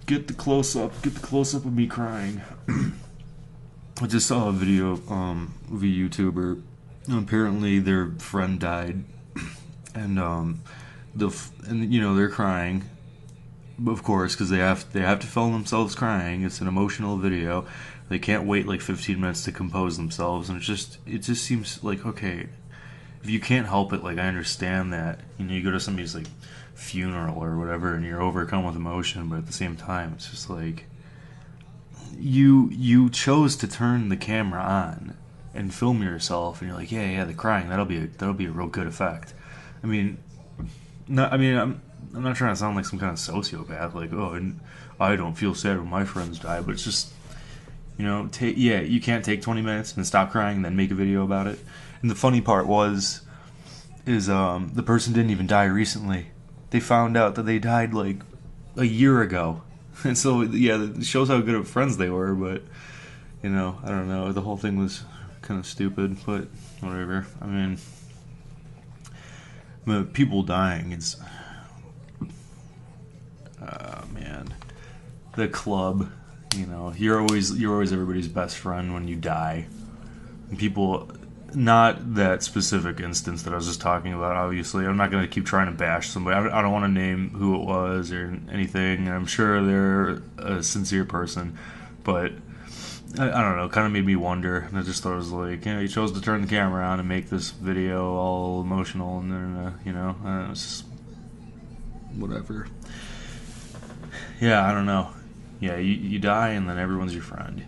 get the close up of me crying. I just saw a video of a YouTuber. Apparently, their friend died, and they're crying, of course, because they have to film themselves crying. It's an emotional video. They can't wait like 15 minutes to compose themselves, and it just seems like, okay, if you can't help it, like, I understand that, you go to somebody's like funeral or whatever, and you're overcome with emotion, but at the same time, it's just like you chose to turn the camera on and film yourself, and you're like, yeah, the crying, that'll be a real good effect. I mean, no, I mean, I'm not trying to sound like some kind of sociopath, like, oh, and I don't feel sad when my friends die, but it's just, you can't take 20 minutes and stop crying and then make a video about it. And the funny part is the person didn't even die recently. They found out that they died like a year ago. And so, yeah, it shows how good of friends they were, but, I don't know. The whole thing was kind of stupid, but whatever. I mean, people dying, it's, man, the club, you're always everybody's best friend when you die. And people, not that specific instance that I was just talking about, obviously. I'm not going to keep trying to bash somebody. I don't want to name who it was or anything. I'm sure they're a sincere person, but I don't know, kind of made me wonder. And I just thought it was like, he chose to turn the camera on and make this video all emotional, and then, it's just whatever. Yeah, I don't know. Yeah, you die and then everyone's your friend.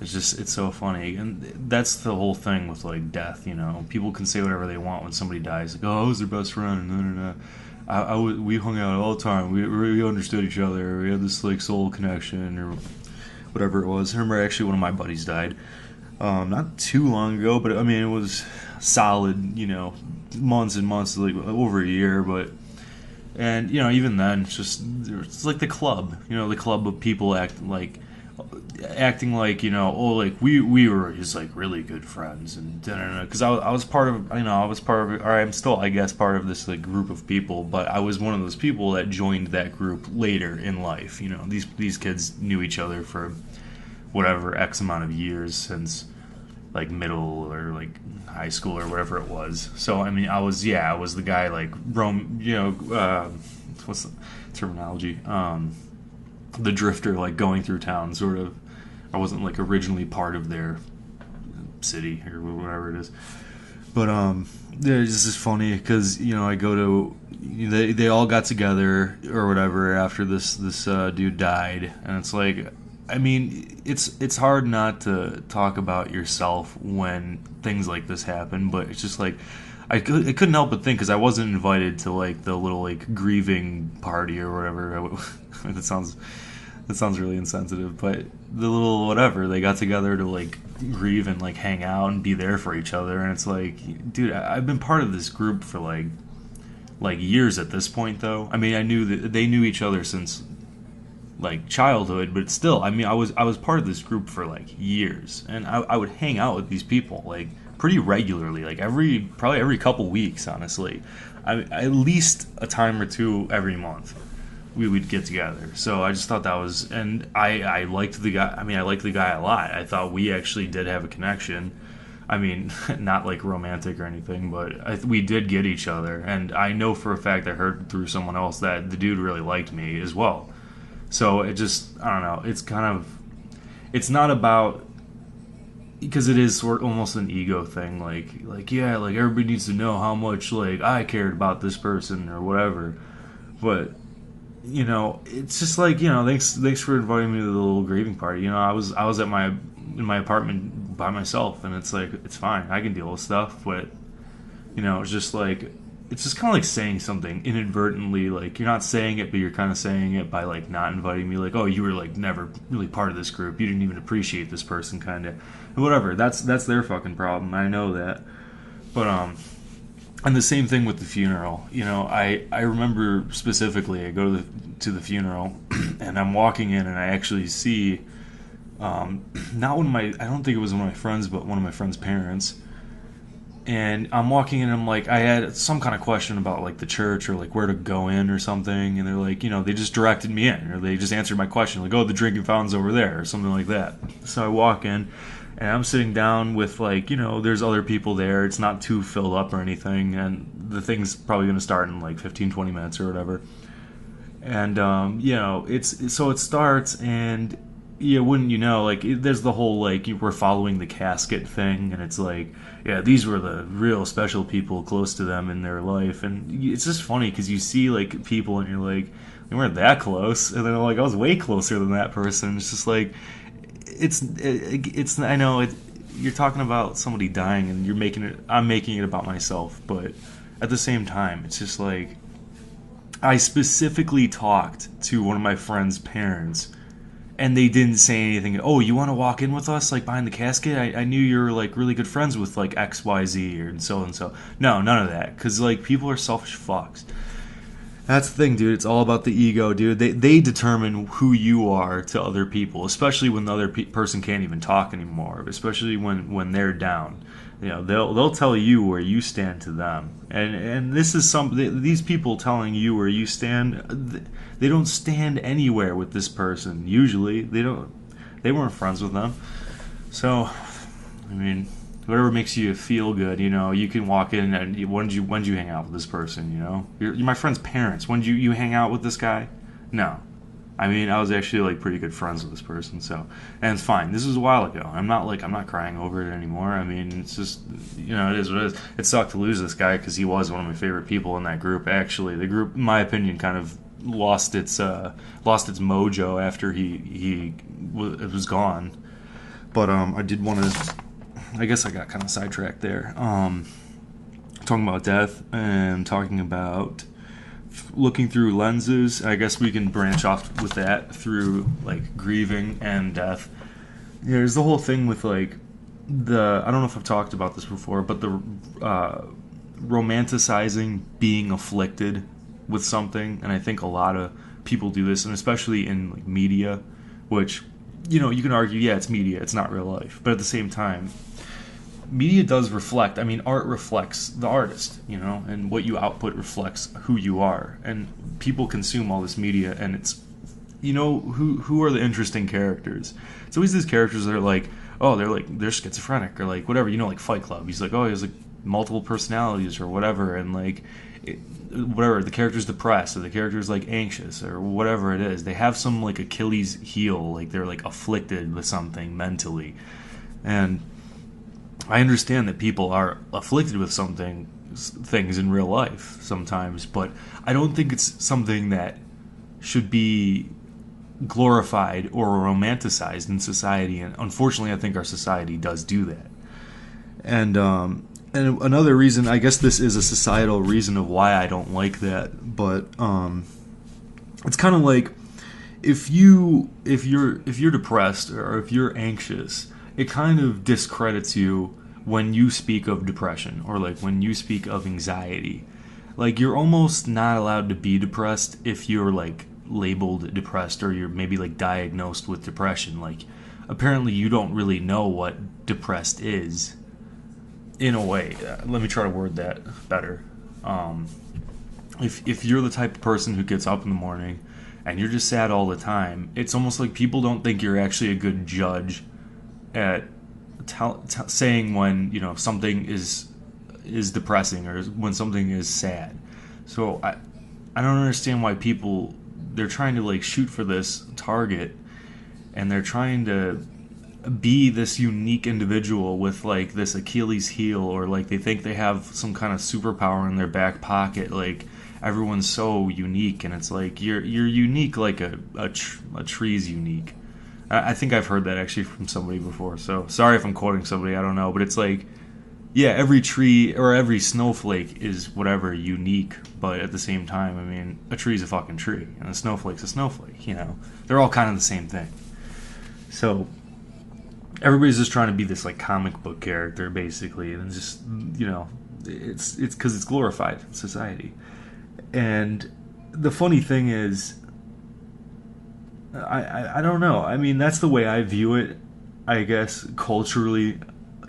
It's so funny, and that's the whole thing with like death. People can say whatever they want when somebody dies. Like, oh, I was their best friend, and we hung out all the time. We understood each other. We had this like soul connection or whatever it was. I remember actually one of my buddies died, not too long ago, but I mean it was solid, months and months, like over a year, but. And even then, it's like the club, the club of people acting like, oh, like we were his like really good friends, and because I was part of, or I'm still, I guess, part of this like group of people, but I was one of those people that joined that group later in life. These kids knew each other for whatever X amount of years since like middle or like high school or whatever it was. So I mean, I was the guy like what's the terminology? The drifter, like going through town, sort of. I wasn't like originally part of their city or whatever it is. But yeah, it's just funny because I go to they all got together or whatever after this dude died, and it's like, I mean, it's hard not to talk about yourself when things like this happen, but it's just like I couldn't help but think, because I wasn't invited to like the little like grieving party or whatever. That sounds really insensitive, but the little whatever, they got together to like grieve and like hang out and be there for each other, and it's like, dude, I've been part of this group for like years at this point, though. I mean, I knew that they knew each other since like childhood, but still, I mean, I was part of this group for like years, and I would hang out with these people like pretty regularly, like probably every couple weeks, honestly. At least a time or two every month we would get together. So I just thought that was, and I liked the guy. I mean, I liked the guy a lot. I thought we actually did have a connection. I mean, not like romantic or anything, but we did get each other. And I know for a fact, I heard through someone else that the dude really liked me as well. So it just, I don't know. It's not about, because it is sort of almost an ego thing. Like yeah, like everybody needs to know how much like I cared about this person or whatever. But it's just like, thanks for inviting me to the little grieving party. I was in my apartment by myself, and it's like, it's fine, I can deal with stuff, but it's just like, it's just kind of like saying something inadvertently, like you're not saying it, but you're kind of saying it by like not inviting me, like, oh, you were like never really part of this group, you didn't even appreciate this person, kind of, whatever. That's their fucking problem, I know that. But and the same thing with the funeral. I remember specifically, I go to the funeral, and I'm walking in, and I actually see, not one of my, I don't think it was one of my friends, but one of my friend's parents. And I'm walking in and I'm like, I had some kind of question about like the church or like where to go in or something, and they're like, they just directed me in, or they just answered my question, like, oh, the drinking fountain's over there or something like that. So I walk in and I'm sitting down with like, there's other people there. It's not too filled up or anything, and the thing's probably going to start in like 15, 20 minutes or whatever. And it's so it starts, and yeah, wouldn't you know, like there's the whole like we're following the casket thing, and it's like, yeah, these were the real special people close to them in their life, and it's just funny because you see like people and you're like, we weren't that close, and then I'm like, I was way closer than that person. It's just like, it's I know you're talking about somebody dying, and I'm making it about myself, but at the same time, it's just like, I specifically talked to one of my friend's parents, and they didn't say anything. Oh, you want to walk in with us, like behind the casket? I knew you were like really good friends with like XYZ or and so and so. No, none of that, because like people are selfish fucks. That's the thing, dude. It's all about the ego, dude. They determine who you are to other people, especially when the other person can't even talk anymore. Especially when they're down, they'll tell you where you stand to them. And this is these people telling you where you stand. They don't stand anywhere with this person. Usually, they don't. They weren't friends with them. So, I mean, whatever makes you feel good, you can walk in and when did you hang out with this person, You're my friend's parents. When did you hang out with this guy? No. I mean, I was actually like pretty good friends with this person, so, and it's fine. This was a while ago. I'm not crying over it anymore. I mean, it's just, it is what it is. It sucked to lose this guy because he was one of my favorite people in that group. Actually, the group, in my opinion, kind of lost its mojo after he was gone. But I did want to. I guess I got kind of sidetracked there. Talking about death and talking about looking through lenses. I guess we can branch off with that through like grieving and death. There's the whole thing with like I don't know if I've talked about this before, but the romanticizing being afflicted with something, and I think a lot of people do this, and especially in like media, which you can argue, yeah, it's media, it's not real life, but at the same time, media does reflect. I mean, art reflects the artist, and what you output reflects who you are. And people consume all this media, and it's, who are the interesting characters? It's always these characters that are like, oh, they're schizophrenic or like whatever, like Fight Club. He's like, oh, he has like multiple personalities or whatever, and like whatever, the character's depressed or the character's like anxious or whatever it is. They have some like Achilles heel, like they're like afflicted with something mentally, and I understand that people are afflicted with things in real life sometimes, but I don't think it's something that should be glorified or romanticized in society. And unfortunately, I think our society does do that. And another reason, I guess this is a societal reason of why I don't like that, but it's kind of like if you're depressed or if you're anxious, it kind of discredits you when you speak of depression or like when you speak of anxiety. Like you're almost not allowed to be depressed if you're like labeled depressed or you're maybe like diagnosed with depression. Like apparently you don't really know what depressed is in a way. Let me try to word that better. If you're the type of person who gets up in the morning and you're just sad all the time, it's almost like people don't think you're actually a good judge at saying when something is depressing or when something is sad. So I don't understand why they're trying to like shoot for this target, and they're trying to be this unique individual with like this Achilles heel, or like they think they have some kind of superpower in their back pocket. Like everyone's so unique, and it's like you're unique like a tree's unique. I think I've heard that actually from somebody before, so sorry if I'm quoting somebody, I don't know, but it's like, yeah, every tree or every snowflake is whatever unique, but at the same time, I mean, a tree's a fucking tree, and a snowflake's a snowflake, they're all kind of the same thing. So everybody's just trying to be this like comic book character basically, and just it's because it's glorified in society. And the funny thing is, I don't know. I mean, that's the way I view it, I guess, culturally.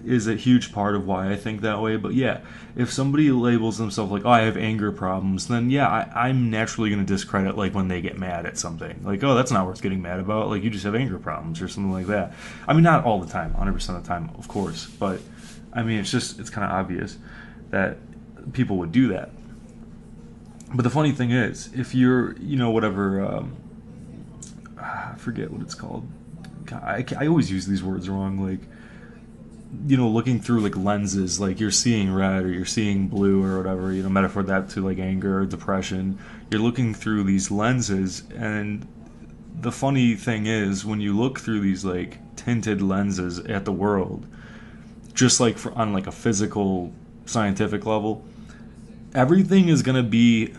is a huge part of why I think that way. But yeah, if somebody labels themselves like, oh, I have anger problems, then yeah, I'm naturally going to discredit like when they get mad at something. Like, oh, that's not worth getting mad about. Like, you just have anger problems or something like that. I mean, not all the time, 100% of the time, of course. But I mean, it's kind of obvious that people would do that. But the funny thing is, if you're, whatever, I forget what it's called. I always use these words wrong. Like, looking through like lenses, like you're seeing red or you're seeing blue or whatever, metaphor that to like anger or depression. You're looking through these lenses, and the funny thing is, when you look through these like tinted lenses at the world, just like on like a physical, scientific level, everything is gonna be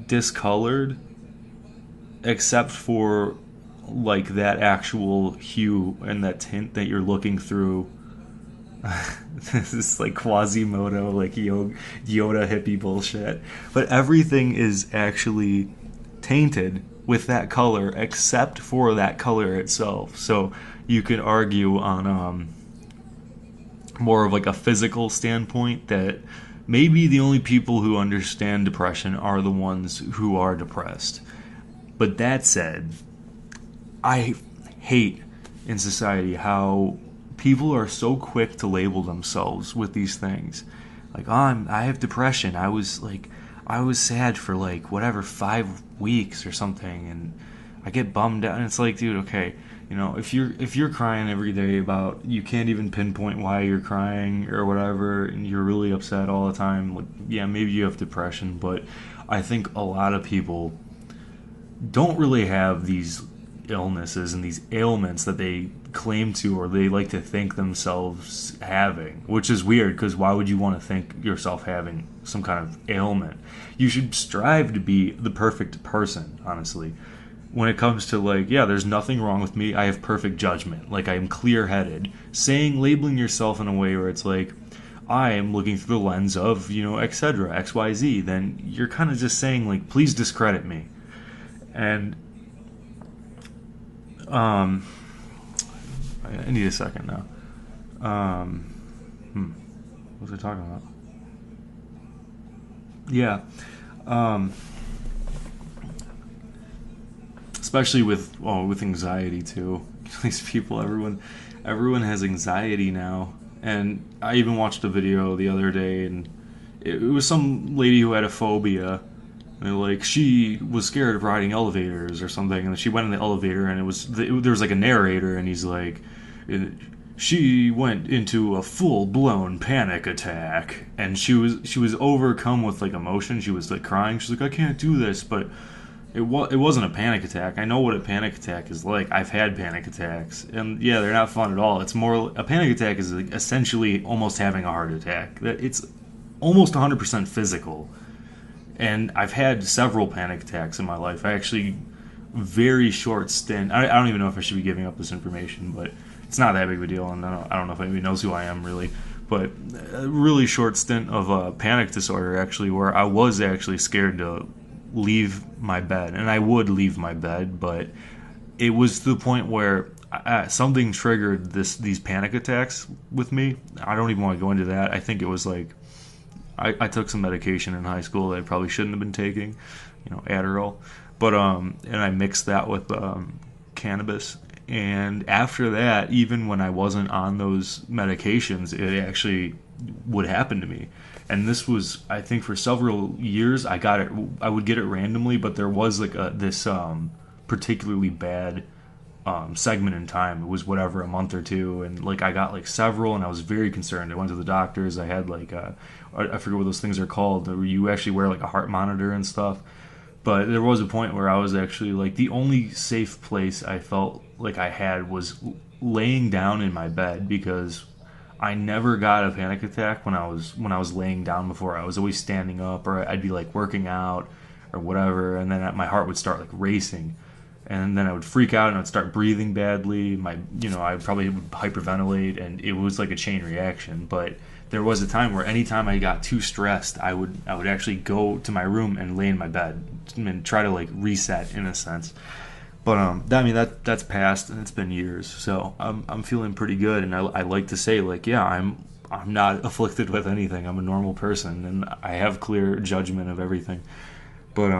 discolored except for like that actual hue and that tint that you're looking through. This is like Quasimodo, like Yoda hippie bullshit. But everything is actually tainted with that color except for that color itself. So you could argue on more of like a physical standpoint that maybe the only people who understand depression are the ones who are depressed. But that said, I hate in society how people are so quick to label themselves with these things. Like, oh, I have depression. I was sad for like whatever 5 weeks or something, and I get bummed out. And it's like, dude, okay, if you're crying every day about you can't even pinpoint why you're crying or whatever, and you're really upset all the time, like, yeah, maybe you have depression. But I think a lot of people don't really have these illnesses and these ailments that they claim to or they like to think themselves having, which is weird because why would you want to think yourself having some kind of ailment? You should strive to be the perfect person, honestly. When it comes to like, yeah, there's nothing wrong with me, I have perfect judgment, like I am clear-headed, labeling yourself in a way where it's like, I am looking through the lens of, etc., XYZ, then you're kind of just saying like, please discredit me. And I need a second now. What was I talking about? Yeah. Especially with anxiety too. These people, everyone has anxiety now. And I even watched a video the other day, and it was some lady who had a phobia. And like she was scared of riding elevators or something, and she went in the elevator, and there was like a narrator, and he's like, she went into a full-blown panic attack, and she was overcome with like emotion. She was like crying. She's like, I can't do this, but it wasn't a panic attack. I know what a panic attack is like. I've had panic attacks, and yeah, they're not fun at all. It's more, a panic attack is like essentially almost having a heart attack. It's almost 100% physical. And I've had several panic attacks in my life. I actually, very short stint. I don't even know if I should be giving up this information, but it's not that big of a deal, and I don't know if anybody knows who I am really. But a really short stint of a panic disorder, actually, where I was actually scared to leave my bed, and I would leave my bed, but it was to the point where something triggered these panic attacks with me. I don't even want to go into that. I think it was like, I took some medication in high school that I probably shouldn't have been taking, Adderall, but and I mixed that with cannabis. And after that, even when I wasn't on those medications, it actually would happen to me. And this was, I think, for several years. I would get it randomly, but there was like this particularly bad segment in time. It was whatever, a month or two, and like I got like several, and I was very concerned. I went to the doctors. I had like I forget what those things are called, where you actually wear like a heart monitor and stuff. But there was a point where I was actually like, the only safe place I felt like I had was laying down in my bed, because I never got a panic attack when I was laying down before. I was always standing up, or I'd be like working out or whatever, and then my heart would start like racing. And then I would freak out and I'd start breathing badly. I probably would hyperventilate, and it was like a chain reaction. But there was a time where anytime I got too stressed, I would actually go to my room and lay in my bed and try to like reset in a sense. But I mean that's past and it's been years, so I'm feeling pretty good, and I like to say like yeah I'm not afflicted with anything. I'm a normal person, and I have clear judgment of everything. But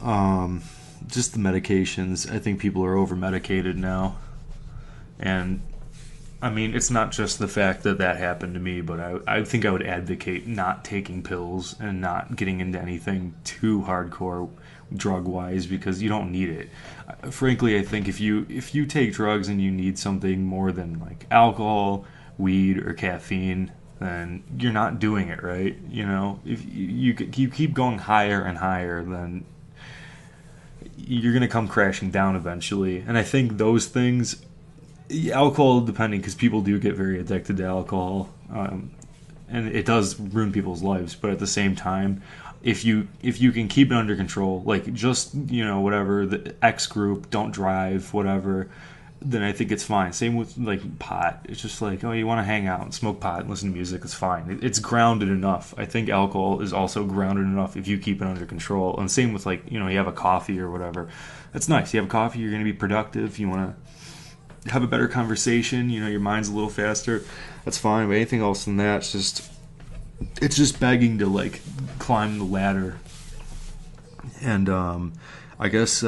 um, just the medications. I think people are over medicated now, and I mean, it's not just the fact that that happened to me, but I think I would advocate not taking pills and not getting into anything too hardcore drug wise because you don't need it. Frankly, I think if you take drugs and you need something more than like alcohol, weed, or caffeine, then you're not doing it right. You know, if you keep going higher and higher, then you're gonna come crashing down eventually. And I think those things alcohol depending because people do get very addicted to alcohol and it does ruin people's lives, but at the same time if you can keep it under control, like just whatever the X group, don't drive, whatever, then I think it's fine. Same with like pot. It's just like, oh, you want to hang out and smoke pot and listen to music, it's fine. It's grounded enough. I think alcohol is also grounded enough if you keep it under control. And same with like, you have a coffee or whatever. That's nice. You have a coffee, you're going to be productive. You want to have a better conversation, your mind's a little faster. That's fine. But anything else than that, it's just begging to like climb the ladder. And I guess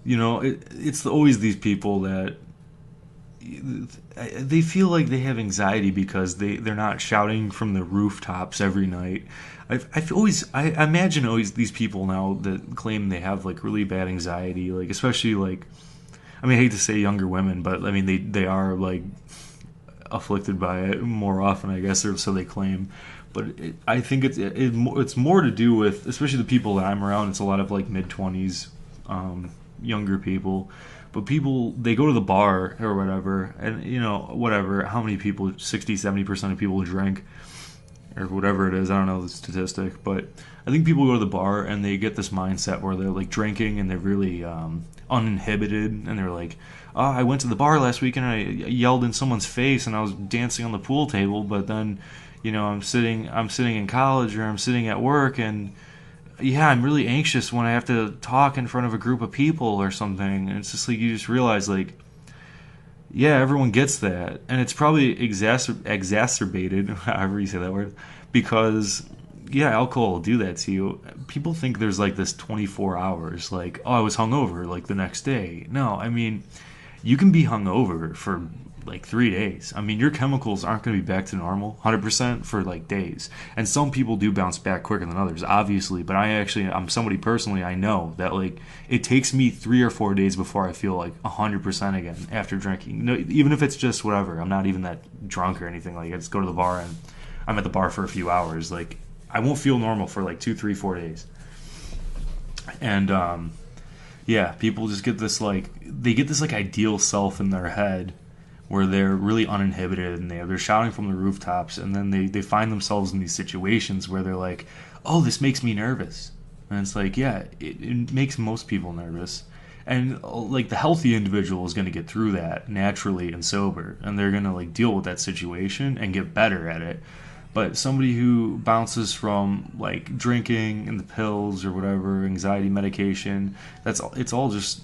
it's always these people that they feel like they have anxiety because they're not shouting from the rooftops every night. I imagine always these people now that claim they have like really bad anxiety, like especially like, I mean, I hate to say younger women, but I mean they are like afflicted by it more often, I guess, or so they claim. But I think it's more to do with, especially the people that I'm around. It's a lot of like mid-20s, younger people. But people, they go to the bar or whatever, and whatever, how many people, 60-70% of people drink, or whatever it is, I don't know the statistic, but I think people go to the bar and they get this mindset where they're like drinking and they're really uninhibited, and they're like, oh, I went to the bar last week and I yelled in someone's face and I was dancing on the pool table, but then I'm sitting in college or I'm sitting at work, and yeah, I'm really anxious when I have to talk in front of a group of people or something. And it's just like you just realize like, yeah, everyone gets that, and it's probably exacerbated, however you say that word, because yeah, alcohol will do that to you. People think there's like this 24 hours, like, oh, I was hungover like the next day. No, I mean, you can be hungover for like 3 days. I mean, your chemicals aren't going to be back to normal 100% for like days. And some people do bounce back quicker than others, obviously. But I'm somebody personally, I know that like it takes me 3 or 4 days before I feel like 100% again after drinking. No, even if it's just whatever, I'm not even that drunk or anything. Like I just go to the bar and I'm at the bar for a few hours. Like I won't feel normal for like 2, 3, 4 days. And yeah, people just get this like ideal self in their head where they're really uninhibited and they're shouting from the rooftops, and then they find themselves in these situations where they're like, oh, this makes me nervous. And it's like, yeah, it makes most people nervous. And like the healthy individual is going to get through that naturally and sober, and they're going to like deal with that situation and get better at it. But somebody who bounces from like drinking and the pills or whatever, anxiety medication, it's all just,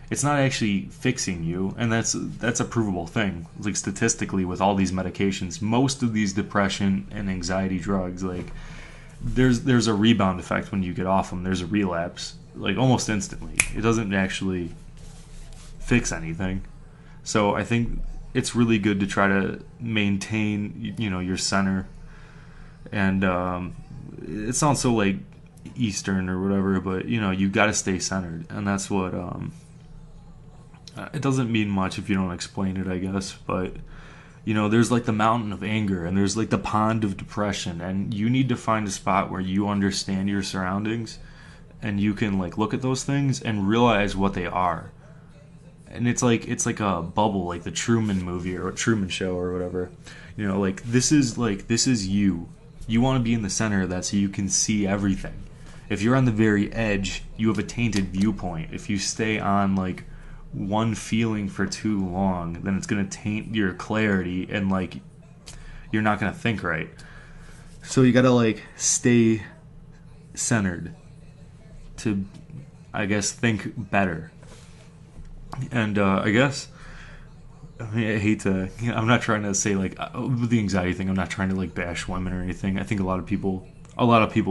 it's not actually fixing you, and that's a provable thing. Like statistically, with all these medications, most of these depression and anxiety drugs, like there's a rebound effect when you get off them. There's a relapse, like almost instantly. It doesn't actually fix anything. So I think it's really good to try to maintain, your center. And it sounds so like Eastern or whatever, but you got to stay centered, and that's what. It doesn't mean much if you don't explain it, I guess, but there's like the mountain of anger and there's like the pond of depression, and you need to find a spot where you understand your surroundings and you can like look at those things and realize what they are. And it's like a bubble, like the Truman movie or Truman Show or whatever. This is you. You want to be in the center of that so you can see everything. If you're on the very edge, you have a tainted viewpoint. If you stay on like one feeling for too long, then it's going to taint your clarity, and like you're not going to think right. So you got to like stay centered, to, I guess, think better. And I guess, I mean, I hate to, I'm not trying to say like with the anxiety thing, I'm not trying to like bash women or anything. I think a lot of people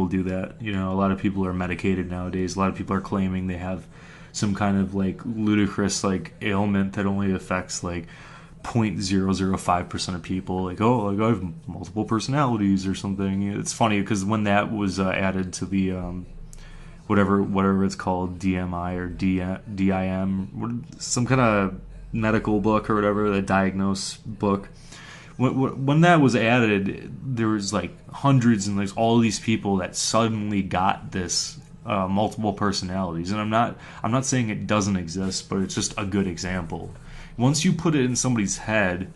do that. You know, a lot of people are medicated nowadays. A lot of people are claiming they have some kind of like ludicrous like ailment that only affects like 0.005% of people. Like, oh, like I have multiple personalities or something. It's funny because when that was added to the whatever it's called, DMI or DIM, some kind of medical book or whatever, the diagnose book. When that was added, there was like hundreds and like all these people that suddenly got this multiple personalities. And I'm not saying it doesn't exist, but it's just a good example. Once you put it in somebody's head,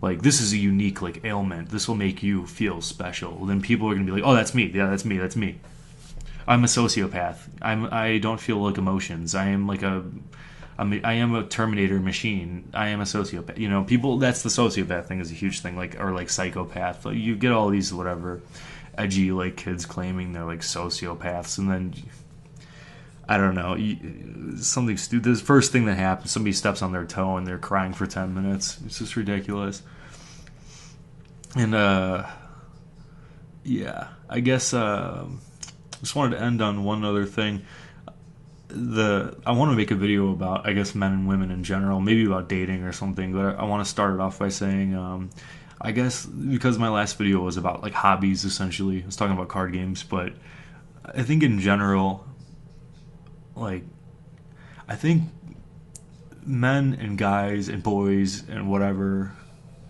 like this is a unique like ailment, this will make you feel special, then people are gonna be like, oh, that's me, yeah, that's me. I'm a sociopath. I don't feel like emotions. I am a Terminator machine. I am a sociopath. You know, people. That's the sociopath thing is a huge thing. Like or like psychopath. Like, you get all these whatever edgy like kids claiming they're like sociopaths, and then I don't know, something stupid. The first thing that happens, somebody steps on their toe and they're crying for 10 minutes. It's just ridiculous. And yeah, I guess just wanted to end on one other thing. I want to make a video about, I guess, men and women in general, maybe about dating or something, but I want to start it off by saying, I guess because my last video was about like hobbies, essentially, I was talking about card games, but I think in general, like, I think men and guys and boys and whatever,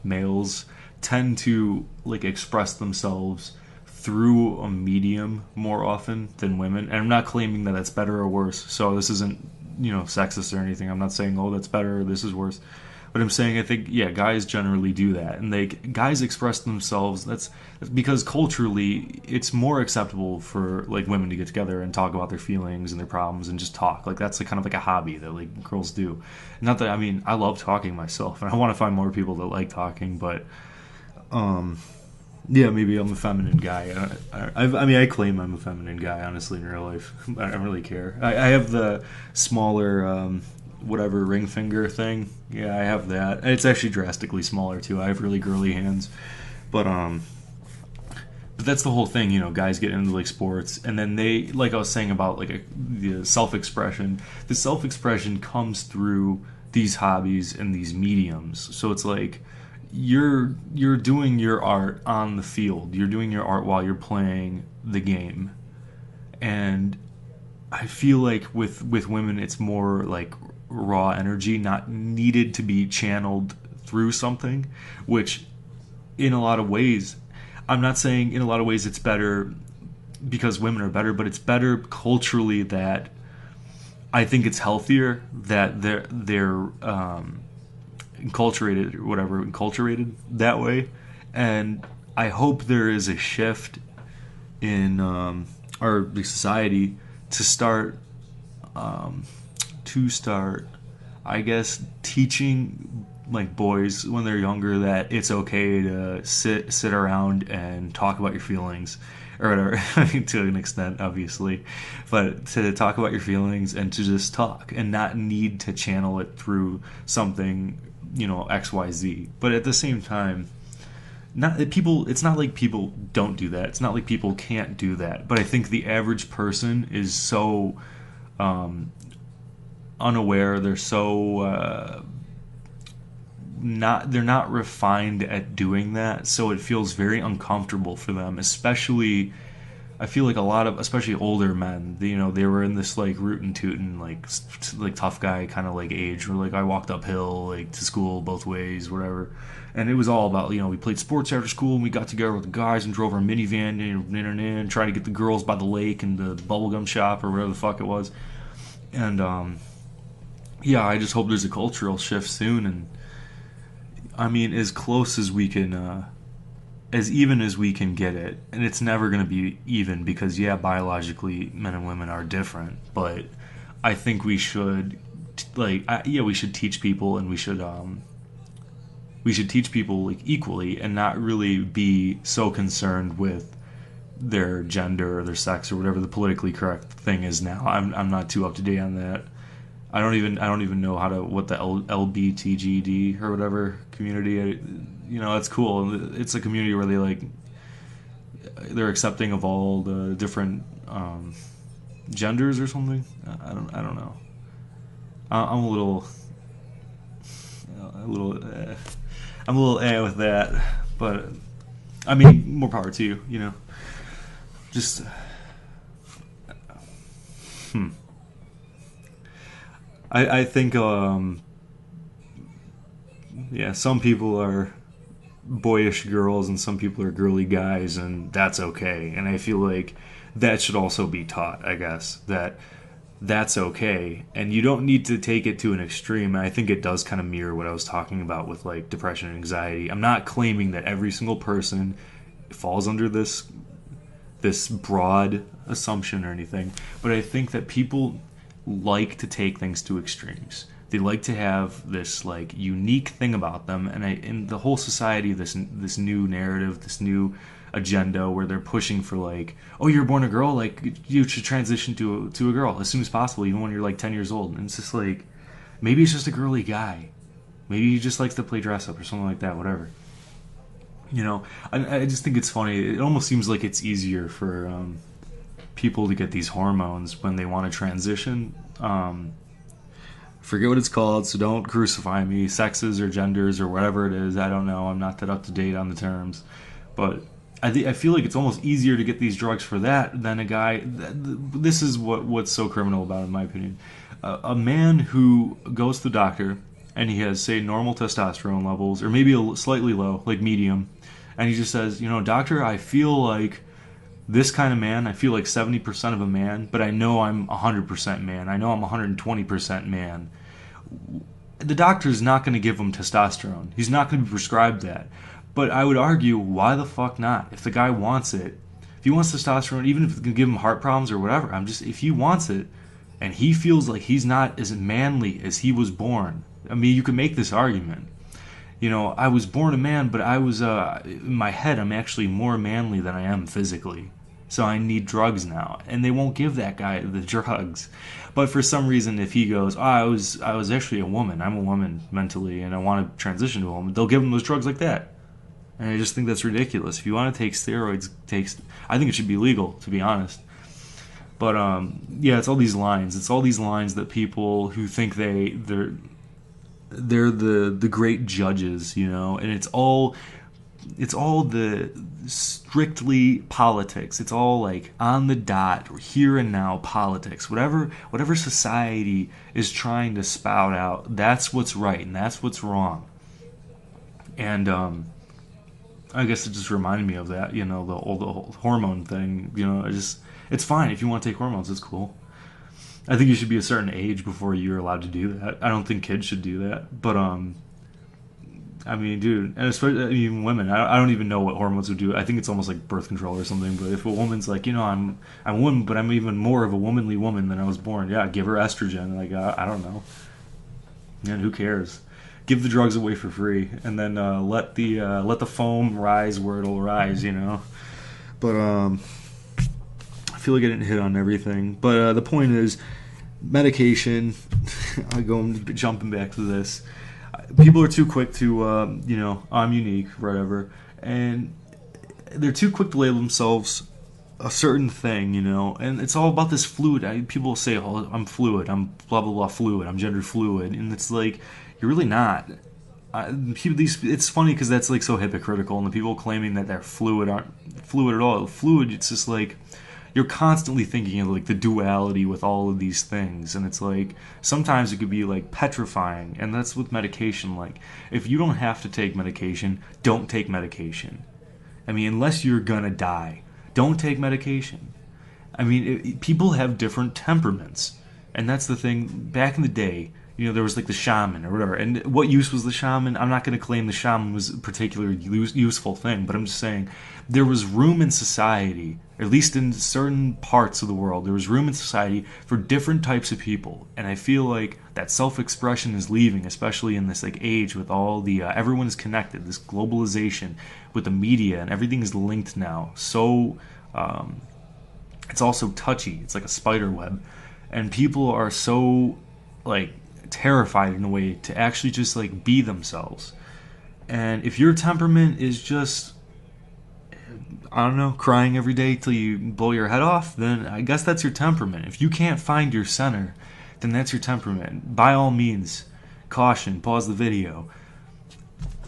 males, tend to like express themselves through a medium more often than women. And I'm not claiming that that's better or worse. So this isn't, sexist or anything. I'm not saying, oh, that's better or this is worse. But I'm saying I think, yeah, guys generally do that. And guys express themselves. That's because culturally it's more acceptable for like women to get together and talk about their feelings and their problems and just talk. Like that's kind of like a hobby that like girls do. Not that, I mean, I love talking myself and I want to find more people that like talking, but yeah, maybe I'm a feminine guy. I claim I'm a feminine guy, honestly, in real life. I don't really care. I have the smaller, whatever, ring finger thing. Yeah, I have that. It's actually drastically smaller, too. I have really girly hands. But that's the whole thing, guys get into, like, sports. And then they, like I was saying about, like, the self-expression. The self-expression comes through these hobbies and these mediums. So it's like you're doing your art on the field. You're doing your art while you're playing the game. And I feel like with women it's more like raw energy, not needed to be channeled through something, which in a lot of ways, I'm not saying in a lot of ways it's better because women are better, but it's better culturally that I think it's healthier that they're enculturated that way. And I hope there is a shift in our society to start I guess teaching like boys when they're younger that it's okay to sit around and talk about your feelings or whatever. I mean, to an extent, obviously, but to talk about your feelings and to just talk and not need to channel it through something, XYZ. But at the same time, it's not like people don't do that. It's not like people can't do that. But I think the average person is so unaware. They're so they're not refined at doing that, so it feels very uncomfortable for them. Especially, I feel like a lot of, especially older men, they were in this like rootin' tootin' like tough guy kind of like age, where like I walked uphill like to school both ways, whatever, and it was all about we played sports after school and we got together with the guys and drove our minivan and trying to get the girls by the lake and the bubblegum shop or whatever the fuck it was, and yeah, I just hope there's a cultural shift soon. And I mean, as close as we can, as even as we can get it. And it's never going to be even because, yeah, biologically, men and women are different. But I think we should, we should teach people, and we should teach people like equally, and not really be so concerned with their gender or their sex or whatever the politically correct thing is now. I'm not too up to date on that. I don't even know how to what the LBTGD or whatever community. That's cool. It's a community where they're accepting of all the different genders or something. I don't know. I'm a little I'm a little with that, but I mean, more power to you. Just I think yeah, some people are boyish girls and some people are girly guys, and that's okay. And I feel like that should also be taught, I guess, that's okay, and you don't need to take it to an extreme. And I think it does kind of mirror what I was talking about with like depression and anxiety. I'm not claiming that every single person falls under this broad assumption or anything, but I think that people like to take things to extremes. They like to have this like unique thing about them, and in the whole society, this new narrative, this new agenda where they're pushing for like, oh, you're born a girl, like you should transition to a girl as soon as possible, even when you're like 10 years old. And it's just like, maybe it's just a girly guy, maybe he just likes to play dress up or something like that, whatever. I just think it's funny. It almost seems like it's easier for people to get these hormones when they want to transition. Forget what it's called, so don't crucify me. Sexes or genders or whatever it is, I don't know. I'm not that up to date on the terms, but I feel like it's almost easier to get these drugs for that than a guy. This is what's so criminal about it, in my opinion. A man who goes to the doctor and he has, say, normal testosterone levels, or maybe slightly low, like medium, and he just says, doctor, I feel like this kind of man. I feel like 70% of a man, but I know I'm 100% man. I know I'm 120% man. The doctor's not going to give him testosterone. He's not going to be prescribed that. But I would argue, why the fuck not? If the guy wants it, if he wants testosterone, even if it can give him heart problems or whatever, if he wants it, and he feels like he's not as manly as he was born. I mean, you can make this argument. I was born a man, but I was, in my head, I'm actually more manly than I am physically. So I need drugs now. And they won't give that guy the drugs. But for some reason, if he goes, I was actually a woman. I'm a woman mentally, and I want to transition to a woman, they'll give him those drugs like that. And I just think that's ridiculous. If you want to take steroids, I think it should be legal, to be honest. But yeah, it's all these lines. It's all these lines that people who think they're the great judges, and it's all the strictly politics. It's all like on the dot, or here and now politics. Whatever society is trying to spout out, that's what's right and that's what's wrong. And I guess it just reminded me of that, the whole hormone thing. It's fine if you want to take hormones. It's cool. I think you should be a certain age before you're allowed to do that. I don't think kids should do that. But I mean, dude, and especially even women. I don't even know what hormones would do. I think it's almost like birth control or something. But if a woman's like, I'm a woman, but I'm even more of a womanly woman than I was born. Yeah, give her estrogen. Like, I don't know. Man, who cares? Give the drugs away for free, and then let the foam rise where it'll rise. But I feel like I didn't hit on everything. But the point is, medication. Jumping back to this. People are too quick to, I'm unique, whatever, and they're too quick to label themselves a certain thing, and it's all about this fluid. People say, oh, I'm fluid, I'm blah, blah, blah fluid, I'm gender fluid, and it's like, you're really not. It's funny because that's like so hypocritical, and the people claiming that they're fluid aren't fluid at all. Fluid, it's just like, you're constantly thinking of like the duality with all of these things, and it's like sometimes it could be like petrifying, and that's with medication. Like, if you don't have to take medication, don't take medication. I mean, unless you're gonna die, don't take medication. I mean, people have different temperaments, and that's the thing. Back in the day, there was like the shaman or whatever, and what use was the shaman? I'm not going to claim the shaman was a particularly useful thing, but I'm just saying there was room in society, or at least in certain parts of the world, there was room in society for different types of people, and I feel like that self-expression is leaving, especially in this like age with all the everyone is connected, this globalization with the media, and everything is linked now so It's also touchy. It's like a spider web, and people are so like terrified in a way to actually just like be themselves. And if your temperament is just, I don't know, crying every day till you blow your head off, then I guess that's your temperament. If you can't find your center, then that's your temperament. By all means, caution, pause the video.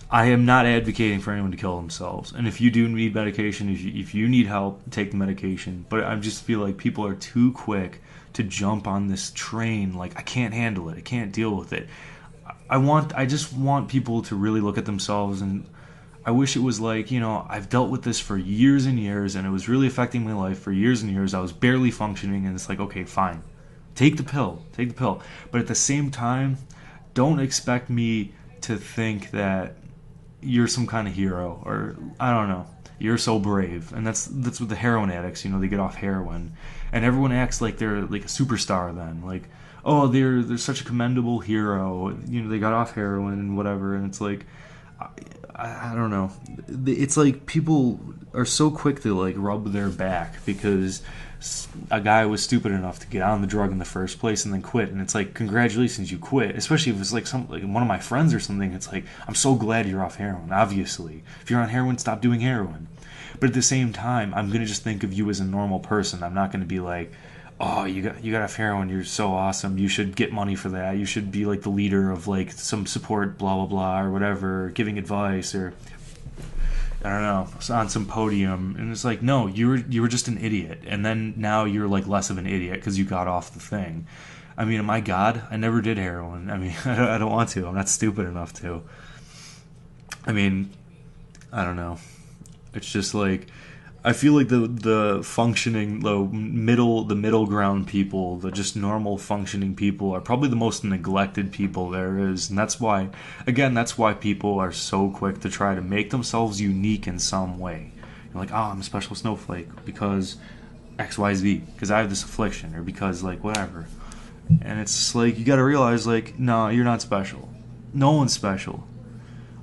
I am not advocating for anyone to kill themselves. And if you do need medication, if you need help, take the medication. But I just feel like people are too quick to jump on this train. Like, I can't handle it. I can't deal with it. I just want people to really look at themselves, and I wish it was like, I've dealt with this for years and years, and it was really affecting my life for years and years. I was barely functioning, and it's like, okay, fine. Take the pill. Take the pill. But at the same time, don't expect me to think that you're some kind of hero, or I don't know, you're so brave. And that's with the heroin addicts. They get off heroin, and everyone acts like they're like a superstar. Then like, oh, they're such a commendable hero. They got off heroin and whatever. And it's like, I don't know. It's like people are so quick to like rub their back because a guy was stupid enough to get on the drug in the first place and then quit. And it's like, congratulations, you quit. Especially if it's like one of my friends or something. It's like, I'm so glad you're off heroin. Obviously, if you're on heroin, stop doing heroin. But at the same time, I'm gonna just think of you as a normal person. I'm not gonna be like, oh, you got off heroin, you're so awesome, you should get money for that, you should be like the leader of like some support, blah blah blah, or whatever, giving advice, or I don't know, on some podium. And it's like, no, you were just an idiot, and then now you're like less of an idiot because you got off the thing. I mean, my God, I never did heroin. I mean, I don't want to. I'm not stupid enough to. I mean, I don't know. It's just like, I feel like the functioning, the middle ground people, the just normal functioning people are probably the most neglected people there is. And that's why people are so quick to try to make themselves unique in some way. You're like, oh, I'm a special snowflake because XYZ, because I have this affliction, or because like whatever. And it's just like, you gotta realize like, no, you're not special. No one's special.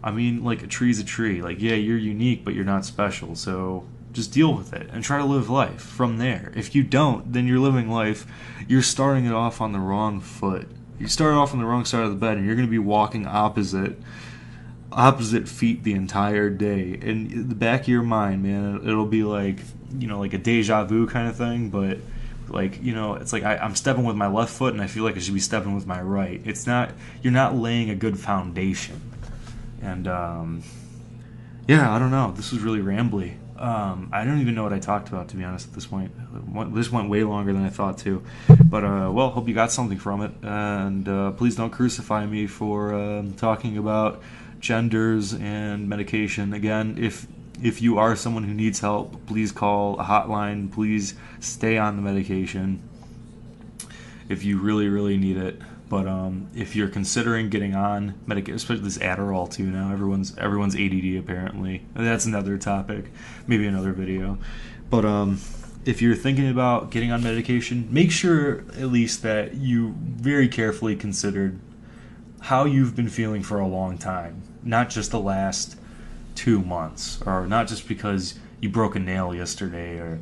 I mean, like, a tree's a tree. Like, yeah, you're unique, but you're not special. So just deal with it and try to live life from there. If you don't, then you're living life, you're starting it off on the wrong foot. You start off on the wrong side of the bed, and you're going to be walking opposite feet the entire day. And in the back of your mind, man, it'll be like, like a deja vu kind of thing, but like, it's like I'm stepping with my left foot, and I feel like I should be stepping with my right. It's not, you're not laying a good foundation. And yeah, I don't know. This was really rambly. I don't even know what I talked about, to be honest, at this point. This went way longer than I thought to. But, well, hope you got something from it. And please don't crucify me for talking about genders and medication. Again, if you are someone who needs help, please call a hotline. Please stay on the medication if you really, really need it. But if you're considering getting on medication, especially this Adderall too now, everyone's ADD apparently. And that's another topic, maybe another video. But if you're thinking about getting on medication, make sure at least that you very carefully considered how you've been feeling for a long time, not just the last 2 months, or not just because you broke a nail yesterday, or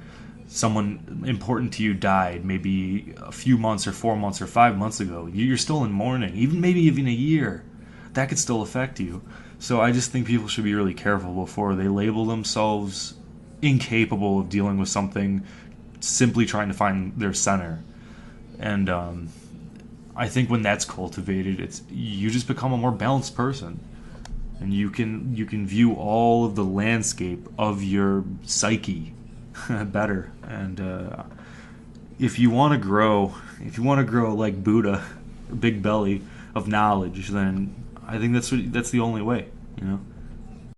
someone important to you died maybe a few months or 4 months or 5 months ago. You're still in mourning, maybe even a year. That could still affect you. So I just think people should be really careful before they label themselves incapable of dealing with something, simply trying to find their center. And I think when that's cultivated, you just become a more balanced person. And you can view all of the landscape of your psyche better. And if you want to grow like Buddha, a big belly of knowledge, then I think that's the only way,